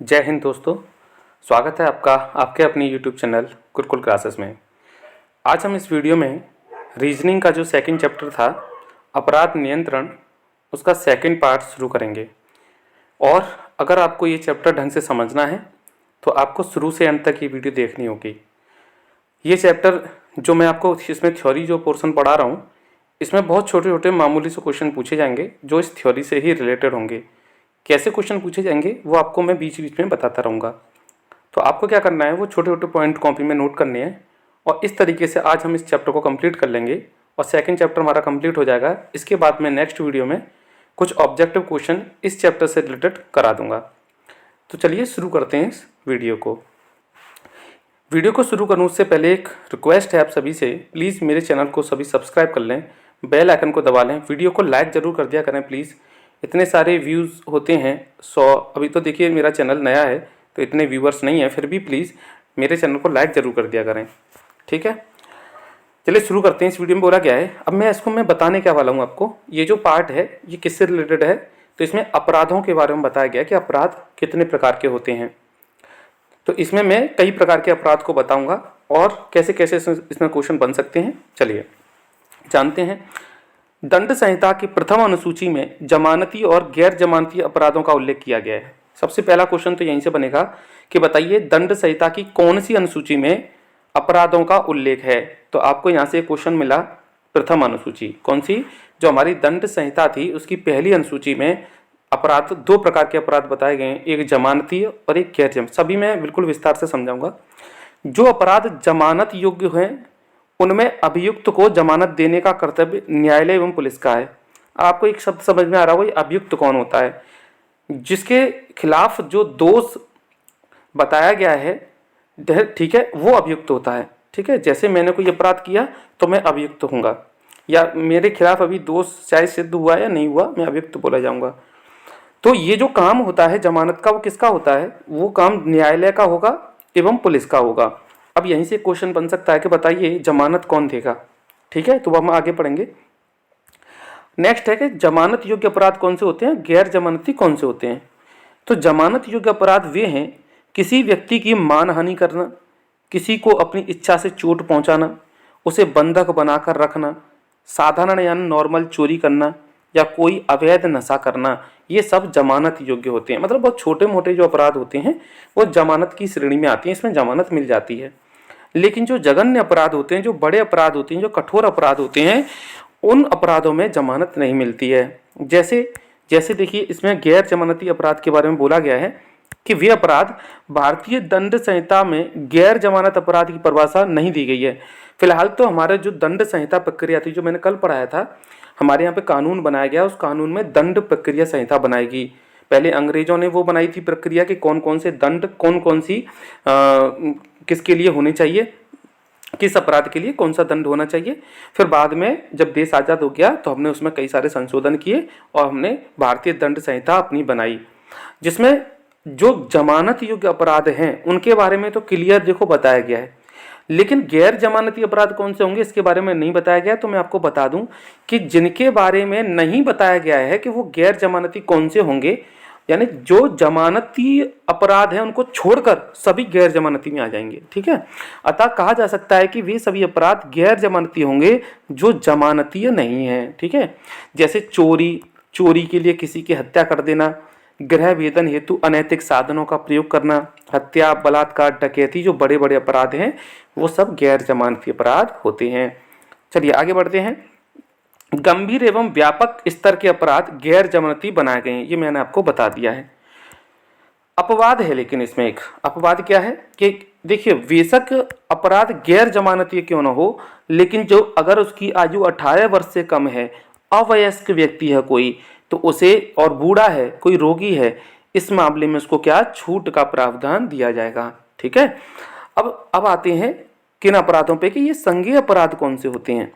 जय हिंद दोस्तों। स्वागत है आपका आपके अपने यूट्यूब चैनल गुरुकुल क्लासेस में। आज हम इस वीडियो में रीजनिंग का जो सेकंड चैप्टर था अपराध नियंत्रण, उसका सेकंड पार्ट शुरू करेंगे। और अगर आपको ये चैप्टर ढंग से समझना है तो आपको शुरू से अंत तक ये वीडियो देखनी होगी। ये चैप्टर जो मैं आपको इसमें थ्योरी जो पोर्शन पढ़ा रहा हूँ, इसमें बहुत छोटे छोटे मामूली से क्वेश्चन पूछे जाएंगे जो इस थ्योरी से ही रिलेटेड होंगे। कैसे क्वेश्चन पूछे जाएंगे वो आपको मैं बीच बीच में बताता रहूँगा। तो आपको क्या करना है, वो छोटे छोटे पॉइंट कॉपी में नोट करने हैं और इस तरीके से आज हम इस चैप्टर को कंप्लीट कर लेंगे और सेकंड चैप्टर हमारा कंप्लीट हो जाएगा। इसके बाद मैं नेक्स्ट वीडियो में कुछ ऑब्जेक्टिव क्वेश्चन इस चैप्टर से रिलेटेड करा दूंगा। तो चलिए शुरू करते हैं इस वीडियो को शुरू करने से पहले एक रिक्वेस्ट है आप सभी से, प्लीज़ मेरे चैनल को सभी सब्सक्राइब कर लें, बेल आइकन को दबा लें, वीडियो को लाइक ज़रूर कर दिया करें प्लीज़। इतने सारे व्यूज़ होते हैं 100, अभी तो देखिए मेरा चैनल नया है तो इतने व्यूवर्स नहीं है, फिर भी प्लीज़ मेरे चैनल को लाइक ज़रूर कर दिया करें, ठीक है। चलिए शुरू करते हैं। इस वीडियो में बोला गया है, अब मैं बताने क्या वाला हूँ आपको। ये जो पार्ट है ये किससे रिलेटेड है, तो इसमें अपराधों के बारे में बताया गया कि अपराध कितने प्रकार के होते हैं। तो इसमें मैं कई प्रकार के अपराध को बताऊंगा और कैसे कैसे इसमें क्वेश्चन बन सकते हैं। चलिए जानते हैं। दंड संहिता की प्रथम अनुसूची में जमानती और गैर जमानती अपराधों का उल्लेख किया गया है। सबसे पहला क्वेश्चन तो यहीं से बनेगा कि बताइए दंड संहिता की कौन सी अनुसूची में अपराधों का उल्लेख है। तो आपको यहाँ से क्वेश्चन मिला प्रथम अनुसूची, कौन सी, जो हमारी दंड संहिता थी उसकी पहली अनुसूची में अपराध, दो प्रकार के अपराध बताए गए हैं, एक जमानती और एक गैर जमानती। सभी मैं बिल्कुल विस्तार से समझाऊंगा। जो अपराध जमानत योग्य हैं उनमें अभियुक्त को जमानत देने का कर्तव्य न्यायालय एवं पुलिस का है। आपको एक शब्द समझ में आ रहा होगा, अभियुक्त कौन होता है, जिसके खिलाफ जो दोष बताया गया है, ठीक है, वो अभियुक्त होता है। ठीक है, जैसे मैंने कोई अपराध किया तो मैं अभियुक्त होऊंगा, या मेरे खिलाफ अभी दोष चाहे सिद्ध हुआ या नहीं हुआ, मैं अभियुक्त बोला जाऊंगा। तो ये जो काम होता है जमानत का, वो किसका होता है, वो काम न्यायालय का होगा एवं पुलिस का होगा। अब यहीं से क्वेश्चन बन सकता है कि बताइए जमानत कौन देगा। ठीक है, तो हम आगे पढ़ेंगे। नेक्स्ट है कि जमानत योग्य अपराध कौन से होते हैं, गैर जमानती कौन से होते हैं। तो जमानत योग्य अपराध वे हैं किसी व्यक्ति की मानहानि करना, किसी को अपनी इच्छा से चोट पहुंचाना, उसे बंधक बनाकर रखना, साधारण यानी नॉर्मल चोरी करना, या कोई अवैध नशा करना, ये सब जमानत योग्य होते हैं। मतलब बहुत छोटे मोटे जो अपराध होते हैं वो जमानत की श्रेणी में आती हैं, इसमें जमानत मिल जाती है। लेकिन जो जघन्य अपराध होते हैं, जो बड़े अपराध होते हैं, जो कठोर अपराध होते हैं, उन अपराधों में जमानत नहीं मिलती है। जैसे जैसे देखिए इसमें गैर जमानती अपराध के बारे में बोला गया है कि वे अपराध भारतीय दंड संहिता में गैर जमानत अपराध की परिभाषा नहीं दी गई है। फिलहाल तो हमारे जो दंड संहिता प्रक्रिया थी, जो मैंने कल पढ़ाया था, हमारे यहाँ पे कानून बनाया गया, उस कानून में दंड प्रक्रिया संहिता बनाएगी। पहले अंग्रेजों ने वो बनाई थी प्रक्रिया कि कौन कौन से दंड, कौन कौन सी किसके लिए होनी चाहिए, किस अपराध के लिए कौन सा दंड होना चाहिए। फिर बाद में जब देश आज़ाद हो गया तो हमने उसमें कई सारे संशोधन किए और हमने भारतीय दंड संहिता अपनी बनाई, जिसमें जो जमानत योग्य अपराध हैं उनके बारे में तो क्लियर देखो बताया गया है। लेकिन गैर जमानती अपराध कौन से होंगे इसके बारे में नहीं बताया गया। तो मैं आपको बता दूं कि जिनके बारे में नहीं बताया गया है कि वो गैर जमानती कौन से होंगे, यानी जो जमानती अपराध है उनको छोड़कर सभी गैर जमानती में आ जाएंगे। ठीक है, अतः कहा जा सकता है कि वे सभी अपराध गैर जमानती होंगे जो जमानतीय नहीं है। ठीक है, जैसे चोरी के लिए किसी की हत्या कर देना, गृह वेतन हेतु अनैतिक साधनों का प्रयोग करना, हत्या, बलात्कार, डकैती, जो बड़े बड़े अपराध हैं वो सब गैर जमानती अपराध होते हैं। चलिए आगे बढ़ते हैं। गंभीर एवं व्यापक स्तर के अपराध गैर जमानती बनाए गए हैं, ये मैंने आपको बता दिया है। अपवाद है, लेकिन इसमें एक अपवाद क्या है कि देखिए बेशक अपराध गैर जमानती क्यों ना हो, लेकिन जो अगर उसकी आयु 18 वर्ष से कम है, अवयस्क व्यक्ति है कोई, तो उसे, और बूढ़ा है, कोई रोगी है, इस मामले में उसको क्या छूट का प्रावधान दिया जाएगा। ठीक है, अब आते हैं किन अपराधों पे कि ये संज्ञेय अपराध कौन से होते हैं।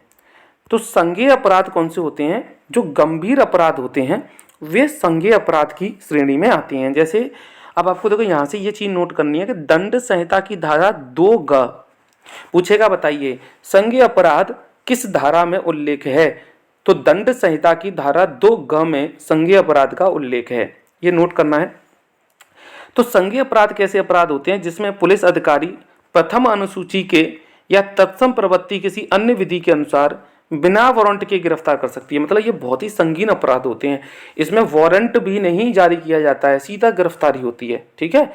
तो संज्ञेय अपराध कौन से होते हैं, जो गंभीर अपराध होते हैं वे संज्ञेय अपराध की श्रेणी में आते हैं। जैसे अब आपको देखो यहाँ से ये चीज नोट करनी है कि दंड संहिता की धारा 2 पूछेगा, बताइए संज्ञेय अपराध किस धारा में उल्लेख है। तो दंड संहिता की धारा 2 में संज्ञेय अपराध का उल्लेख है, ये नोट करना है। तो संज्ञेय अपराध कैसे अपराध होते हैं जिसमें पुलिस अधिकारी प्रथम अनुसूची के या तत्सम प्रवृत्ति किसी अन्य विधि के अनुसार बिना वारंट के गिरफ्तार कर सकती है। मतलब ये बहुत ही संगीन अपराध होते हैं, इसमें वारंट भी नहीं जारी किया जाता है, सीधा गिरफ्तारी होती है। ठीक है।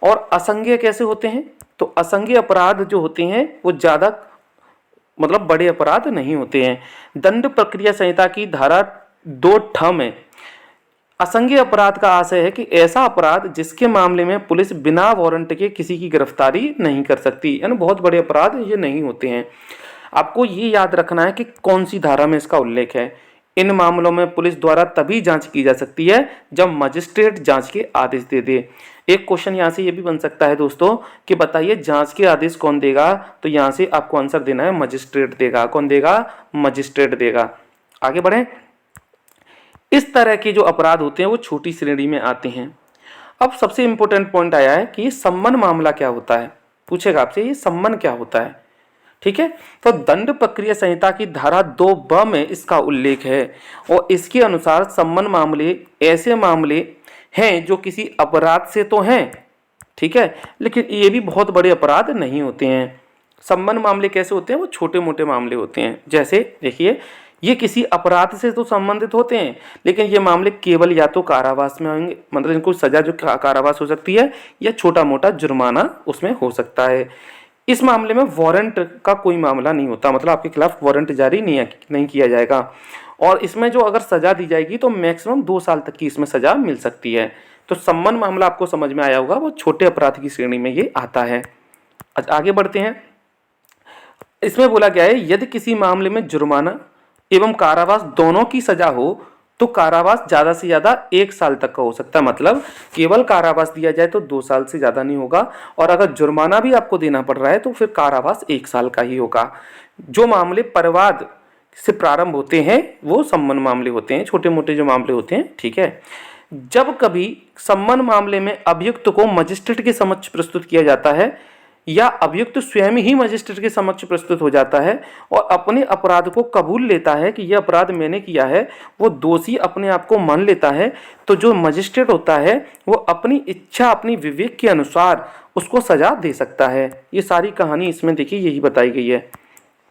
और असंज्ञेय कैसे होते हैं? तो असंज्ञेय अपराध जो होते हैं वो ज़्यादा मतलब बड़े अपराध नहीं होते हैं। दंड प्रक्रिया संहिता की धारा 2 में असंज्ञेय अपराध का आशय है कि ऐसा अपराध जिसके मामले में पुलिस बिना वारंट के किसी की गिरफ्तारी नहीं कर सकती, यानी बहुत बड़े अपराध ये नहीं होते हैं। आपको ये याद रखना है कि कौन सी धारा में इसका उल्लेख है। इन मामलों में पुलिस द्वारा तभी जांच की जा सकती है जब मजिस्ट्रेट जांच के आदेश दे दे। एक क्वेश्चन यहाँ से ये भी बन सकता है दोस्तों कि बताइए जांच के आदेश कौन देगा, तो यहाँ से आपको आंसर देना है मजिस्ट्रेट देगा। कौन देगा? मजिस्ट्रेट देगा। आगे बढ़ें। इस तरह के जो अपराध होते हैं वो छोटी श्रेणी में आते हैं। अब सबसे इंपॉर्टेंट पॉइंट आया है कि ये सम्मन मामला क्या होता है। पूछेगा आपसे ये सम्मन क्या होता है। ठीक है। तो दंड प्रक्रिया संहिता की धारा 2 में इसका उल्लेख है और इसके अनुसार सम्मन मामले ऐसे मामले हैं जो किसी अपराध से तो हैं, ठीक है, लेकिन ये भी बहुत बड़े अपराध नहीं होते हैं। सम्मन मामले कैसे होते हैं? वो छोटे मोटे मामले होते हैं। जैसे देखिए ये किसी अपराध से तो संबंधित होते हैं लेकिन ये मामले केवल या तो कारावास में होंगे, मतलब इनको सजा जो कारावास हो सकती है, या छोटा मोटा जुर्माना उसमें हो सकता है। इस मामले में वारंट का कोई मामला नहीं होता, मतलब आपके खिलाफ वारंट जारी नहीं किया जाएगा। और इसमें जो अगर सजा दी जाएगी तो मैक्सिमम 2 साल तक की इसमें सजा मिल सकती है। तो सम्मन मामला आपको समझ में आया होगा, वो छोटे अपराध की श्रेणी में ये आता है। आगे बढ़ते हैं। इसमें बोला गया है यदि किसी मामले में जुर्माना एवं कारावास दोनों की सजा हो तो कारावास ज्यादा से ज्यादा 1 साल तक का हो सकता है। मतलब केवल कारावास दिया जाए तो 2 साल से ज्यादा नहीं होगा, और अगर जुर्माना भी आपको देना पड़ रहा है तो फिर कारावास 1 साल का ही होगा। जो मामले परिवाद से प्रारंभ होते हैं वो सम्मन मामले होते हैं, छोटे मोटे जो मामले होते हैं। ठीक है। जब कभी सम्मन मामले में अभियुक्त को मजिस्ट्रेट के समक्ष प्रस्तुत किया जाता है या अभियुक्त स्वयं ही मजिस्ट्रेट के समक्ष प्रस्तुत हो जाता है और अपने अपराध को कबूल लेता है कि यह अपराध मैंने किया है, वो दोषी अपने आप को मान लेता है, तो जो मजिस्ट्रेट होता है वो अपनी इच्छा अपनी विवेक के अनुसार उसको सजा दे सकता है। ये सारी कहानी इसमें देखिए यही बताई गई है।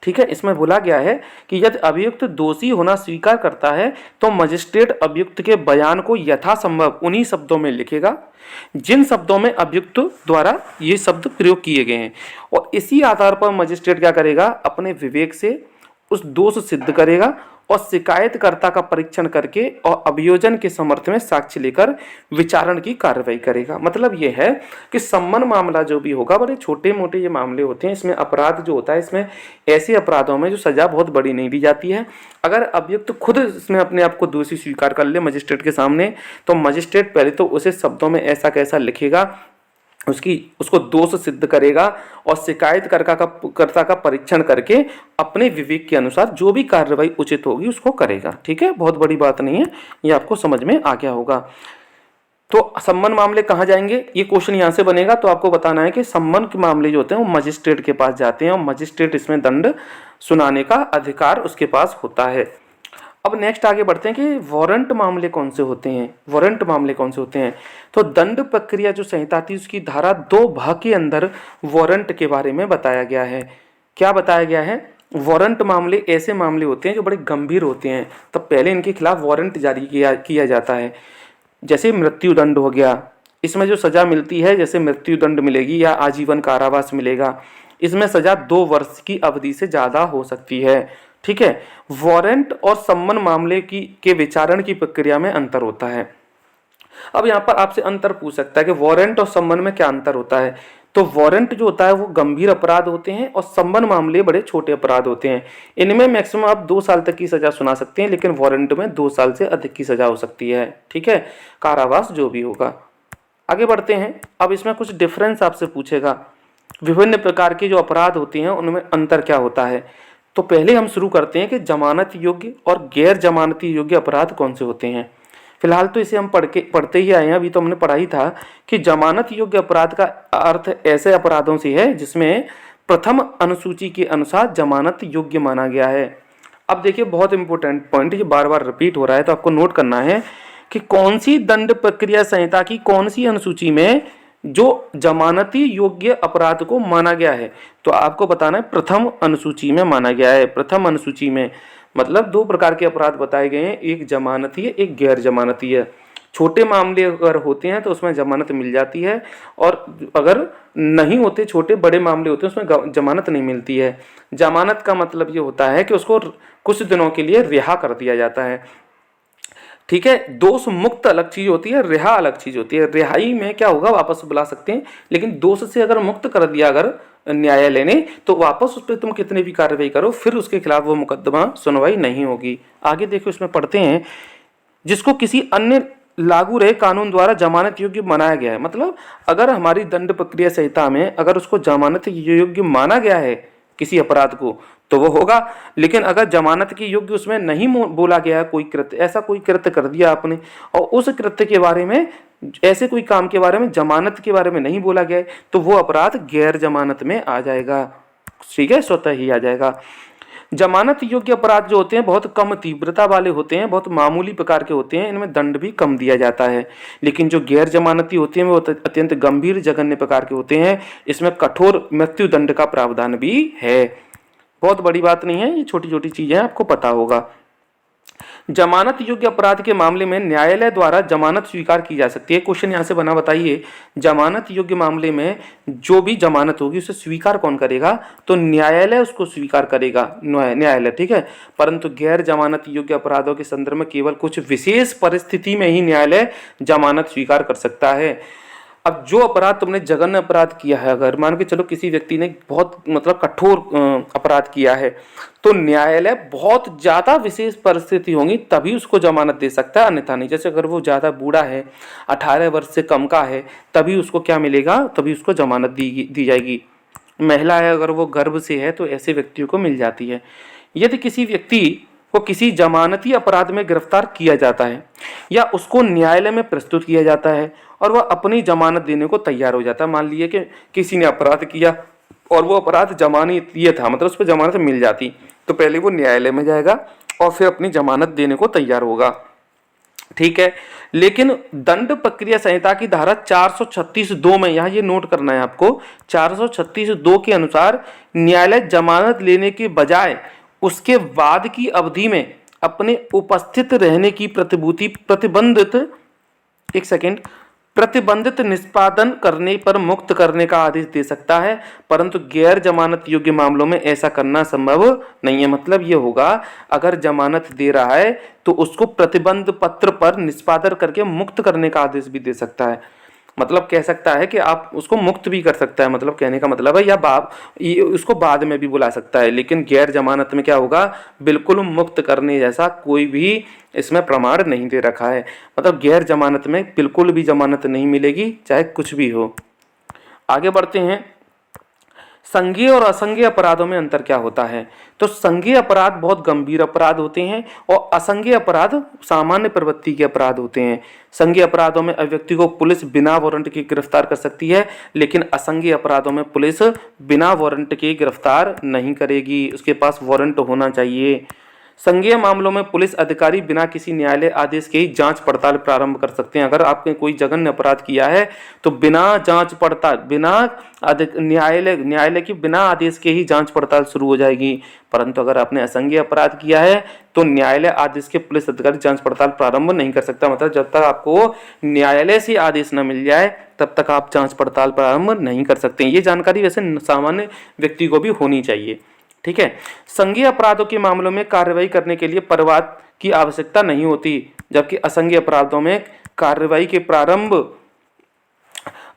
ठीक है। इसमें बोला गया है कि यदि अभियुक्त दोषी होना स्वीकार करता है तो मजिस्ट्रेट अभियुक्त के बयान को यथासंभव उन्हीं शब्दों में लिखेगा जिन शब्दों में अभियुक्त द्वारा ये शब्द प्रयोग किए गए हैं, और इसी आधार पर मजिस्ट्रेट क्या करेगा? अपने विवेक से उस दोष सिद्ध करेगा और शिकायतकर्ता का परीक्षण करके और अभियोजन के समर्थन में साक्ष्य लेकर विचारण की कार्रवाई करेगा। मतलब ये है कि सम्मन मामला जो भी होगा बड़े छोटे मोटे ये मामले होते हैं। इसमें अपराध जो होता है, इसमें ऐसे अपराधों में जो सजा बहुत बड़ी नहीं दी जाती है। अगर अभियुक्त खुद इसमें अपने आप को दोषी स्वीकार कर ले मजिस्ट्रेट के सामने, तो मजिस्ट्रेट पहले तो उसे शब्दों में ऐसा कैसा लिखेगा, उसको दोष सिद्ध करेगा और शिकायतकर्ता का परीक्षण करके अपने विवेक के अनुसार जो भी कार्रवाई उचित होगी उसको करेगा। ठीक है। बहुत बड़ी बात नहीं है, ये आपको समझ में आ गया होगा। तो सम्मन मामले कहाँ जाएंगे? ये क्वेश्चन यहाँ से बनेगा, तो आपको बताना है कि सम्मन के मामले जो होते हैं वो मजिस्ट्रेट के पास जाते हैं और मजिस्ट्रेट इसमें दंड सुनाने का अधिकार उसके पास होता है। अब नेक्स्ट आगे बढ़ते हैं कि वारंट मामले कौन से होते हैं। वारंट मामले कौन से होते हैं? तो दंड प्रक्रिया जो संहिता थी उसकी धारा 2 के अंदर वारंट के बारे में बताया गया है। क्या बताया गया है? वारंट मामले ऐसे मामले होते हैं जो बड़े गंभीर होते हैं, तो पहले इनके खिलाफ वारंट जारी किया जाता है। जैसे मृत्यु दंड हो गया, इसमें जो सजा मिलती है जैसे मृत्यु दंड मिलेगी या आजीवन कारावास मिलेगा, इसमें सजा 2 वर्ष की अवधि से ज़्यादा हो सकती है। ठीक है। वारंट और सम्मन मामले के विचारण की प्रक्रिया में अंतर होता है। अब यहाँ पर आपसे अंतर पूछ सकता है कि वारंट और सम्मन में क्या अंतर होता है। तो वारंट जो होता है वो गंभीर अपराध होते हैं और सम्मन मामले बड़े छोटे अपराध होते हैं। इनमें मैक्सिमम आप 2 साल तक की सजा सुना सकते हैं, लेकिन वारंट में 2 साल से अधिक की सजा हो सकती है। ठीक है। कारावास जो भी होगा। आगे बढ़ते हैं। अब इसमें कुछ डिफरेंस आपसे पूछेगा, विभिन्न प्रकार के जो अपराध होते हैं उनमें अंतर क्या होता है। तो पहले हम शुरू करते हैं कि जमानत योग्य और गैर जमानती योग्य अपराध कौन से होते हैं। फिलहाल तो इसे हम पढ़ते ही आए हैं, अभी तो हमने पढ़ा ही था कि जमानत योग्य अपराध का अर्थ ऐसे अपराधों से है जिसमें प्रथम अनुसूची के अनुसार जमानत योग्य माना गया है। अब देखिए बहुत इंपॉर्टेंट पॉइंट, ये बार बार रिपीट हो रहा है तो आपको नोट करना है कि कौन सी दंड प्रक्रिया संहिता की कौन सी अनुसूची में जो जमानती योग्य अपराध को माना गया है। तो आपको बताना है प्रथम अनुसूची में माना गया है। प्रथम अनुसूची में मतलब दो प्रकार के अपराध बताए गए हैं, एक जमानती है, एक गैर जमानती है। छोटे मामले अगर होते हैं तो उसमें जमानत मिल जाती है, और अगर नहीं होते, छोटे बड़े मामले होते हैं, उसमें जमानत नहीं मिलती है। जमानत का मतलब ये होता है कि उसको कुछ दिनों के लिए रिहा कर दिया जाता है। ठीक है, दोष मुक्त अलग चीज होती है, रिहा अलग चीज होती है। रिहाई में क्या होगा, वापस बुला सकते हैं, लेकिन दोष से अगर मुक्त कर दिया अगर न्यायालय ने, तो वापस उस पर तुम कितनी भी कार्रवाई करो, फिर उसके खिलाफ वो मुकदमा सुनवाई नहीं होगी। आगे देखो, इसमें पढ़ते हैं, जिसको किसी अन्य लागू रहे कानून द्वारा जमानत योग्य बनाया गया है। मतलब अगर हमारी दंड प्रक्रिया संहिता में अगर उसको जमानत योग्य माना गया है किसी अपराध को, तो वो होगा। लेकिन अगर जमानत की योग्य उसमें नहीं बोला गया है, कोई कृत्य, ऐसा कोई कृत्य कर दिया आपने और उस कृत्य के बारे में, ऐसे कोई काम के बारे में जमानत के बारे में नहीं बोला गया है, तो वो अपराध गैर जमानत में आ जाएगा। ठीक है, स्वतः ही आ जाएगा। जमानत योग्य अपराध जो होते हैं बहुत कम तीव्रता वाले होते हैं, बहुत मामूली प्रकार के होते हैं, इनमें दंड भी कम दिया जाता है। लेकिन जो गैर जमानती होते हैं वो अत्यंत गंभीर जघन्य प्रकार के होते हैं, इसमें कठोर मृत्यु दंड का प्रावधान भी है। बहुत बड़ी बात नहीं है, ये छोटी छोटी चीजें आपको पता होगा। जमानत योग्य अपराध के मामले में न्यायालय द्वारा जमानत स्वीकार की जा सकती है। क्वेश्चन यहाँ से बना, बताइए, जमानत योग्य मामले में जो भी जमानत होगी उसे स्वीकार कौन करेगा, तो न्यायालय उसको स्वीकार करेगा, न्यायालय। ठीक है, परंतु गैर जमानत योग्य अपराधों के संदर्भ में केवल कुछ विशेष परिस्थिति में ही न्यायालय जमानत स्वीकार कर सकता है। अब जो अपराध तुमने जघन्य अपराध किया है, अगर मान के चलो किसी व्यक्ति ने बहुत मतलब कठोर अपराध किया है, तो न्यायालय बहुत ज्यादा विशेष परिस्थिति होगी तभी उसको जमानत दे सकता है, अन्यथा नहीं। जैसे अगर वो ज्यादा बूढ़ा है, 18 वर्ष से कम का है, तभी उसको क्या मिलेगा, तभी उसको जमानत दी जाएगी। महिला है, अगर वो गर्भ से है, तो ऐसे व्यक्तियों को मिल जाती है। यदि किसी व्यक्ति को किसी जमानती अपराध में गिरफ्तार किया जाता है या उसको न्यायालय में प्रस्तुत किया जाता है और वह अपनी जमानत देने को तैयार हो जाता है, मान लीजिए कि किसी ने अपराध किया और वो अपराध जमानतीय था, मतलब उस पर जमानत मिल जाती, तो पहले वो न्यायालय में जाएगा और फिर अपनी जमानत देने को तैयार होगा। ठीक है, लेकिन दंड प्रक्रिया संहिता की धारा 436(2) में, यहाँ ये नोट करना है आपको, 436(2) के अनुसार न्यायालय जमानत लेने के बजाय उसके बाद की अवधि में अपने उपस्थित रहने की प्रतिबंधित निष्पादन करने पर मुक्त करने का आदेश दे सकता है, परंतु गैर जमानत योग्य मामलों में ऐसा करना संभव नहीं है। मतलब ये होगा, अगर जमानत दे रहा है तो उसको प्रतिबंध पत्र पर निष्पादन करके मुक्त करने का आदेश भी दे सकता है। मतलब कह सकता है कि आप उसको मुक्त भी कर सकता है, मतलब कहने का मतलब है, या उसको बाद में भी बुला सकता है। लेकिन गैर जमानत में क्या होगा, बिल्कुल मुक्त करने जैसा कोई भी इसमें प्रमाण नहीं दे रखा है। मतलब गैर जमानत में बिल्कुल भी जमानत नहीं मिलेगी, चाहे कुछ भी हो। आगे बढ़ते हैं, संज्ञेय और असंज्ञेय अपराधों में अंतर क्या होता है। तो संज्ञेय अपराध बहुत गंभीर अपराध होते हैं और असंज्ञेय अपराध सामान्य प्रवृत्ति के अपराध होते हैं। संज्ञेय अपराधों में व्यक्ति को पुलिस बिना वारंट के गिरफ्तार कर सकती है, लेकिन असंज्ञेय अपराधों में पुलिस बिना वारंट के गिरफ्तार नहीं करेगी, उसके पास वारंट होना चाहिए। संज्ञेय मामलों में पुलिस अधिकारी बिना किसी न्यायालय आदेश के ही जांच पड़ताल प्रारंभ कर सकते हैं। अगर आपने कोई जघन्य अपराध किया है तो बिना जांच पड़ताल, बिना न्यायालय की बिना आदेश के ही जांच पड़ताल शुरू हो जाएगी। परंतु अगर आपने असंज्ञेय अपराध किया है तो न्यायालय आदेश के पुलिस अधिकारी जांच पड़ताल प्रारंभ नहीं कर सकता। मतलब जब तक आपको न्यायालय से आदेश न मिल जाए तब तक आप जांच पड़ताल प्रारंभ नहीं कर सकते। ये जानकारी वैसे सामान्य व्यक्ति को भी होनी चाहिए। ठीक है, संज्ञेय अपराधों के मामलों में कार्रवाई करने के लिए परिवाद की आवश्यकता नहीं होती, जबकि असंज्ञेय अपराधों में कार्रवाई के प्रारंभ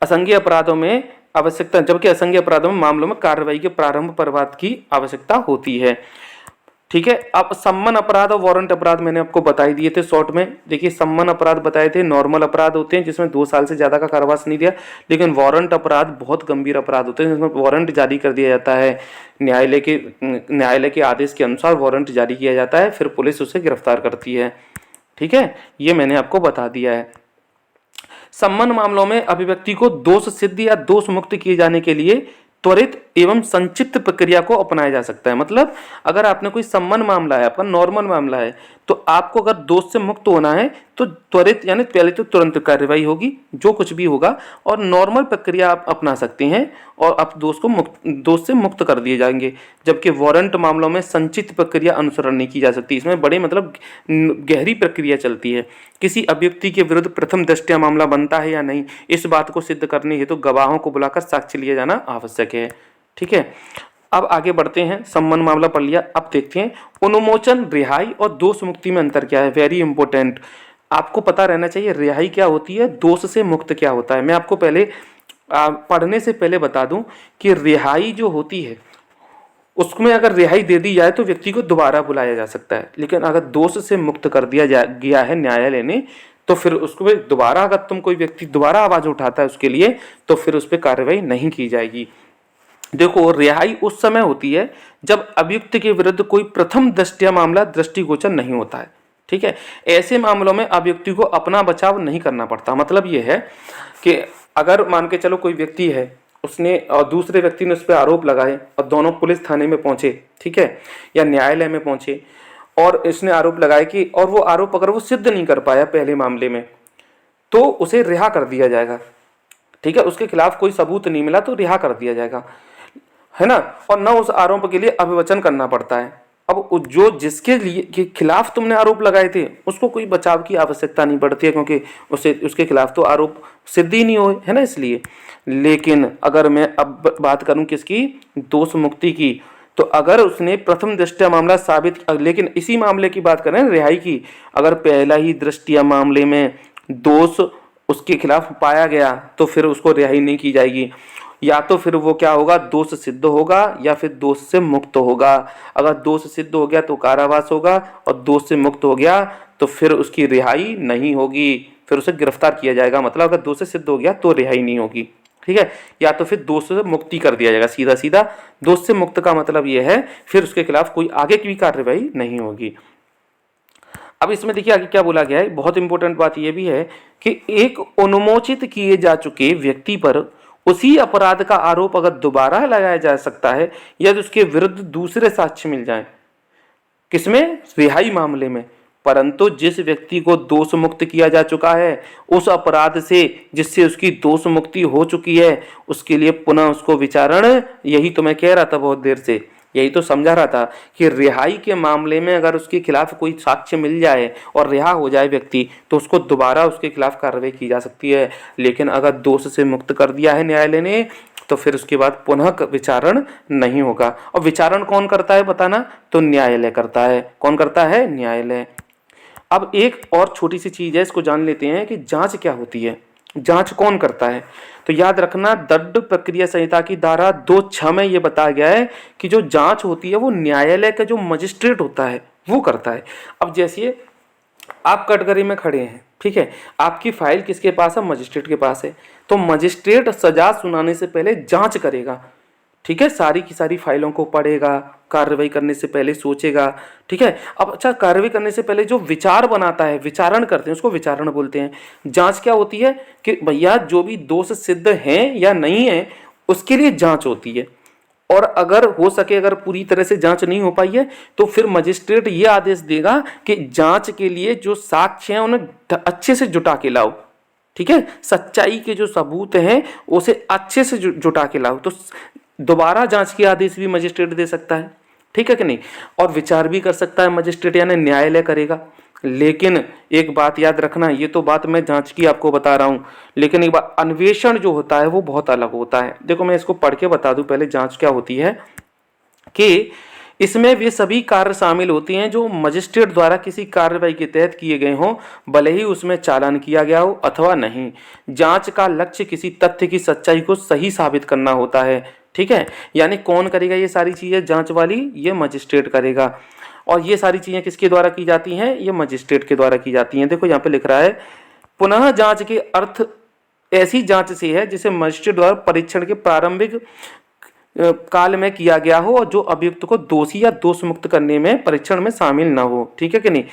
असंज्ञेय अपराधों में आवश्यकता जबकि असंज्ञेय अपराधों में मामलों में कार्रवाई के प्रारंभ परिवाद की आवश्यकता होती है। ठीक है, अब सम्मन अपराध और वारंट अपराध मैंने आपको बताई दिए थे शॉर्ट में। देखिए, सम्मन अपराध बताए थे नॉर्मल अपराध होते हैं जिसमें 2 साल से ज्यादा का कारावास नहीं दिया, लेकिन वारंट अपराध बहुत गंभीर अपराध होते हैं जिसमें वारंट जारी कर दिया जाता है, न्यायालय के आदेश के अनुसार वारंट जारी किया जाता है, फिर पुलिस उसे गिरफ्तार करती है। ठीक है, ये मैंने आपको बता दिया है। सम्मन मामलों में अभिव्यक्ति को दोष सिद्ध या दोष मुक्त किए जाने के लिए त्वरित एवं संक्षिप्त प्रक्रिया को अपनाया जा सकता है। मतलब अगर आपने कोई सम्मन मामला है, आपका नॉर्मल मामला है, तो आपको अगर दोष से मुक्त होना है तो त्वरित यानी पहले तो तुरंत कार्रवाई होगी, जो कुछ भी होगा, और नॉर्मल प्रक्रिया आप अपना सकते हैं और आप दोष से मुक्त कर दिए जाएंगे। जबकि वारंट मामलों में संचित प्रक्रिया अनुसरण नहीं की जा सकती, इसमें बड़े मतलब गहरी प्रक्रिया चलती है। किसी अभियुक्ति के विरुद्ध प्रथम दृष्टया मामला बनता है या नहीं, इस बात को सिद्ध करने हेतु गवाहों को बुलाकर साक्ष्य लिया जाना आवश्यक है। ठीक है, अब आगे बढ़ते हैं। संबंध मामला पढ़ लिया, अब देखते हैं उन्मोचन, रिहाई और दोष मुक्ति में अंतर क्या है। वेरी इंपॉर्टेंट, आपको पता रहना चाहिए रिहाई क्या होती है, दोष से मुक्त क्या होता है। मैं आपको पहले पढ़ने से पहले बता दूं कि रिहाई जो होती है उसमें अगर रिहाई दे दी जाए तो व्यक्ति को दोबारा बुलाया जा सकता है, लेकिन अगर दोष से मुक्त कर दिया गया है न्यायालय ने तो फिर उसको दोबारा, अगर तुम कोई व्यक्ति दोबारा आवाज उठाता है उसके लिए, तो फिर उस पर कार्रवाई नहीं की जाएगी। देखो, रिहाई उस समय होती है जब अभियुक्त के विरुद्ध कोई प्रथम दृष्टया मामला दृष्टिगोचर नहीं होता है। ठीक है, ऐसे मामलों में अभियुक्त को अपना बचाव नहीं करना पड़ता। मतलब ये है कि अगर मान के चलो कोई व्यक्ति है, उसने और दूसरे व्यक्ति ने उस पर आरोप लगाए और दोनों पुलिस थाने में पहुंचे, ठीक है, या न्यायालय में पहुंचे, और इसने आरोप लगाए कि, और वो आरोप अगर वो सिद्ध नहीं कर पाया पहले मामले में, तो उसे रिहा कर दिया जाएगा। ठीक है, उसके खिलाफ कोई सबूत नहीं मिला तो रिहा कर दिया जाएगा, है ना, और न उस आरोप के लिए अभिवचन करना पड़ता है। अब जो जिसके लिए के खिलाफ तुमने आरोप लगाए थे उसको कोई बचाव की आवश्यकता नहीं पड़ती है, क्योंकि उसके खिलाफ तो आरोप सिद्ध ही नहीं हुए, है ना, इसलिए। लेकिन अगर मैं अब बात करूं किसकी, दोष मुक्ति की, तो अगर उसने प्रथम दृष्टया मामला साबित, लेकिन इसी मामले की बात करें रिहाई की, अगर पहला ही दृष्टया मामले में दोष उसके खिलाफ पाया गया तो फिर उसको रिहाई नहीं की जाएगी। या तो फिर वो क्या होगा, दोष सिद्ध होगा या फिर दोष से मुक्त होगा। अगर दोष सिद्ध हो गया तो कारावास होगा, और दोष से मुक्त हो गया तो फिर उसकी रिहाई नहीं होगी, फिर उसे गिरफ्तार किया जाएगा। मतलब अगर दोष सिद्ध हो गया तो रिहाई नहीं होगी। ठीक है, या तो फिर दोष से मुक्ति कर दिया जाएगा, सीधा सीधा। दोष से मुक्त का मतलब यह है फिर उसके खिलाफ कोई आगे की कार्रवाई नहीं होगी। अब इसमें देखिए आगे क्या बोला गया है, बहुत इंपॉर्टेंट बात यह भी है कि एक उन्मोचित किए जा चुके व्यक्ति पर उसी अपराध का आरोप अगर दोबारा लगाया जा सकता है यदि उसके विरुद्ध दूसरे साक्ष्य मिल जाएं। किसमें, रिहाई मामले में। परंतु जिस व्यक्ति को दोष मुक्त किया जा चुका है उस अपराध से जिससे उसकी दोष मुक्ति हो चुकी है, उसके लिए पुनः उसको विचारण, यही तो मैं कह रहा था बहुत देर से, यही तो समझा रहा था कि रिहाई के मामले में अगर उसके खिलाफ कोई साक्ष्य मिल जाए और रिहा हो जाए व्यक्ति तो उसको दोबारा उसके खिलाफ कार्रवाई की जा सकती है। लेकिन अगर दोष से मुक्त कर दिया है न्यायालय ने तो फिर उसके बाद पुनः विचारण नहीं होगा। और विचारण कौन करता है बताना, तो न्यायालय करता है। कौन करता है, न्यायालय। अब एक और छोटी सी चीज है, इसको जान लेते हैं कि जांच क्या होती है, जांच कौन करता है। तो याद रखना, दंड प्रक्रिया संहिता की धारा 2(6) में यह बताया गया है कि जो जांच होती है वो न्यायालय का जो मजिस्ट्रेट होता है वो करता है। अब जैसे आप कटघरे में खड़े हैं, ठीक है, आपकी फाइल किसके पास है, मजिस्ट्रेट के पास है, तो मजिस्ट्रेट सजा सुनाने से पहले जांच करेगा। ठीक है, सारी की सारी फाइलों को पढ़ेगा, कार्रवाई करने से पहले सोचेगा। ठीक है, अब अच्छा, कार्रवाई करने से पहले जो विचार बनाता है, विचारण करते हैं, उसको विचारण बोलते हैं। जांच क्या होती है कि भैया जो भी दोष सिद्ध हैं या नहीं है उसके लिए जांच होती है। और अगर हो सके, अगर पूरी तरह से जांच नहीं हो पाई है तो फिर मजिस्ट्रेट ये आदेश देगा कि जांच के लिए जो साक्ष्य हैं उन्हें अच्छे से जुटा के लाओ। ठीक है, सच्चाई के जो सबूत हैं उसे अच्छे से जुटा के लाओ। तो दोबारा जांच के आदेश भी मजिस्ट्रेट दे सकता है। ठीक है कि नहीं, और विचार भी कर सकता है मजिस्ट्रेट, यानी न्यायालय करेगा। लेकिन एक बात याद रखना, ये तो बात मैं जांच की आपको बता रहा हूं, लेकिन एक बात, अन्वेषण जो होता है वो बहुत अलग होता है। देखो मैं इसको पढ़ के बता दूं पहले जांच क्या होती है, कि इसमें वे सभी कार्य शामिल होते हैं जो मजिस्ट्रेट द्वारा किसी कार्रवाई के तहत किए गए हों, भले ही उसमें चालान किया गया हो अथवा नहीं। जांच का लक्ष्य किसी तथ्य की सच्चाई को सही साबित करना होता है। ठीक है, यानी कौन करेगा ये सारी चीजें जांच वाली, ये मजिस्ट्रेट करेगा। और ये सारी चीजें किसके द्वारा की जाती हैं, ये मजिस्ट्रेट के द्वारा की जाती हैं। देखो यहाँ पे लिख रहा है, पुनः जांच के अर्थ ऐसी जांच से है जिसे मजिस्ट्रेट द्वारा परीक्षण के प्रारंभिक काल में किया गया हो और जो अभियुक्त को दोषी या दोष मुक्त करने में परीक्षण में शामिल ना हो। ठीक है कि नहीं,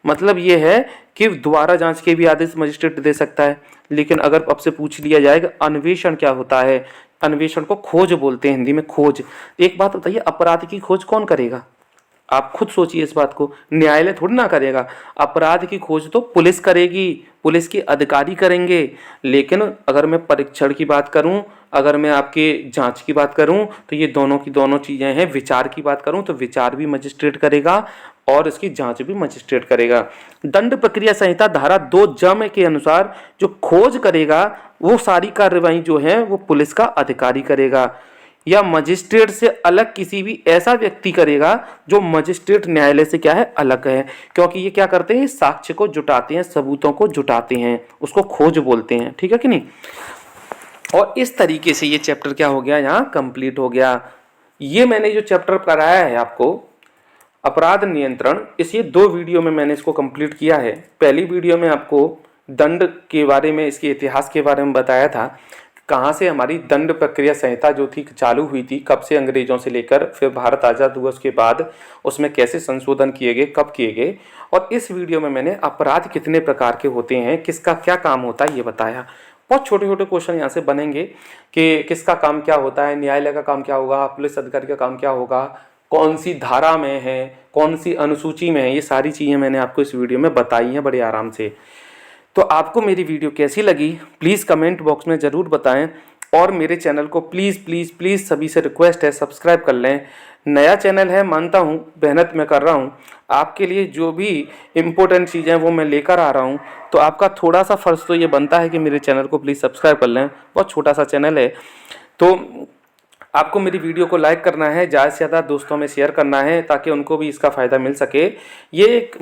मतलब ये है कि दोबारा जांच के भी आदेश मजिस्ट्रेट दे सकता है। लेकिन अगर आपसे पूछ लिया जाएगा अन्वेषण क्या होता है, अन्वेषण को खोज बोलते हैं, हिंदी में खोज। एक बात बताइए, अपराध की खोज कौन करेगा, आप खुद सोचिए इस बात को, न्यायालय थोड़ी ना करेगा। अपराध की खोज तो पुलिस करेगी, पुलिस के अधिकारी करेंगे। लेकिन अगर मैं परीक्षण की बात करूं, अगर मैं आपके जांच की बात करूं, तो ये दोनों की दोनों चीज़ें हैं। विचार की बात करूं तो विचार भी मजिस्ट्रेट करेगा और इसकी जांच भी मजिस्ट्रेट करेगा। दंड प्रक्रिया संहिता धारा 2 जम के अनुसार जो खोज करेगा वो सारी कार्रवाई जो है वो पुलिस का अधिकारी करेगा, या मजिस्ट्रेट से अलग किसी भी ऐसा व्यक्ति करेगा जो मजिस्ट्रेट न्यायालय से क्या है, अलग है। क्योंकि ये क्या करते हैं, साक्ष्य को जुटाते हैं, सबूतों को जुटाते हैं, उसको खोज बोलते हैं। ठीक है कि नहीं। और इस तरीके से ये चैप्टर क्या हो गया, यहाँ कंप्लीट हो गया। ये मैंने जो चैप्टर कराया है आपको अपराध नियंत्रण, इस ये 2 वीडियो में मैंने इसको कंप्लीट किया है। पहली वीडियो में आपको दंड के बारे में, इसके इतिहास के बारे में बताया था, कहाँ से हमारी दंड प्रक्रिया संहिता जो थी चालू हुई थी, कब से अंग्रेजों से लेकर फिर भारत आज़ाद हुआ उसके बाद उसमें कैसे संशोधन किए गए, कब किए गए। और इस वीडियो में मैंने अपराध कितने प्रकार के होते हैं, किसका क्या काम होता है, ये बताया। बहुत छोटे छोटे क्वेश्चन यहाँ से बनेंगे कि किसका काम क्या होता है, न्यायालय का काम क्या होगा, पुलिस अधिकारी का काम क्या होगा, कौन सी धारा में है, कौन सी अनुसूची में है, ये सारी चीज़ें मैंने आपको इस वीडियो में बताई हैं बड़े आराम से। तो आपको मेरी वीडियो कैसी लगी प्लीज़ कमेंट बॉक्स में ज़रूर बताएं, और मेरे चैनल को प्लीज़ प्लीज़ प्लीज़ सभी से रिक्वेस्ट है सब्सक्राइब कर लें। नया चैनल है, मानता हूँ, मेहनत मैं कर रहा हूँ, आपके लिए जो भी इम्पोर्टेंट चीज़ें वो मैं लेकर आ रहा हूँ। तो आपका थोड़ा सा फ़र्ज़ तो ये बनता है कि मेरे चैनल को प्लीज़ सब्सक्राइब कर लें। बहुत छोटा सा चैनल है, तो आपको मेरी वीडियो को लाइक करना है, ज़्यादा से ज़्यादा दोस्तों में शेयर करना है ताकि उनको भी इसका फ़ायदा मिल सके। ये एक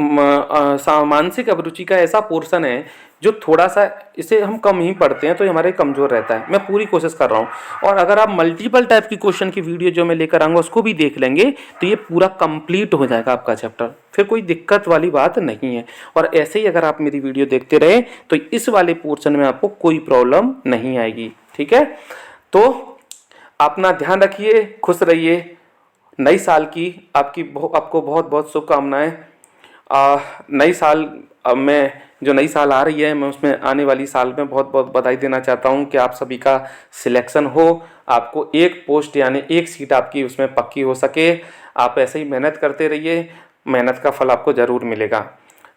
मानसिक अभिरुचि का ऐसा पोर्शन है जो थोड़ा सा इसे हम कम ही पढ़ते हैं तो ये हमारे कमज़ोर रहता है। मैं पूरी कोशिश कर रहा हूँ, और अगर आप मल्टीपल टाइप की क्वेश्चन की वीडियो जो मैं लेकर आऊँगा उसको भी देख लेंगे तो ये पूरा कंप्लीट हो जाएगा आपका चैप्टर, फिर कोई दिक्कत वाली बात नहीं है। और ऐसे ही अगर आप मेरी वीडियो देखते रहे तो इस वाले पोर्शन में आपको कोई प्रॉब्लम नहीं आएगी। ठीक है, तो अपना ध्यान रखिए, खुश रहिए। नई साल की आपको बहुत बहुत शुभकामनाएं। नई साल में जो नई साल आ रही है, मैं उसमें आने वाली साल में बहुत बहुत बधाई देना चाहता हूं कि आप सभी का सिलेक्शन हो, आपको एक पोस्ट यानी एक सीट आपकी उसमें पक्की हो सके। आप ऐसे ही मेहनत करते रहिए, मेहनत का फल आपको ज़रूर मिलेगा।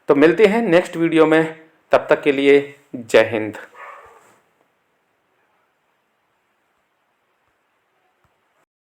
तो मिलते हैं नेक्स्ट वीडियो में, तब तक के लिए जय हिंद।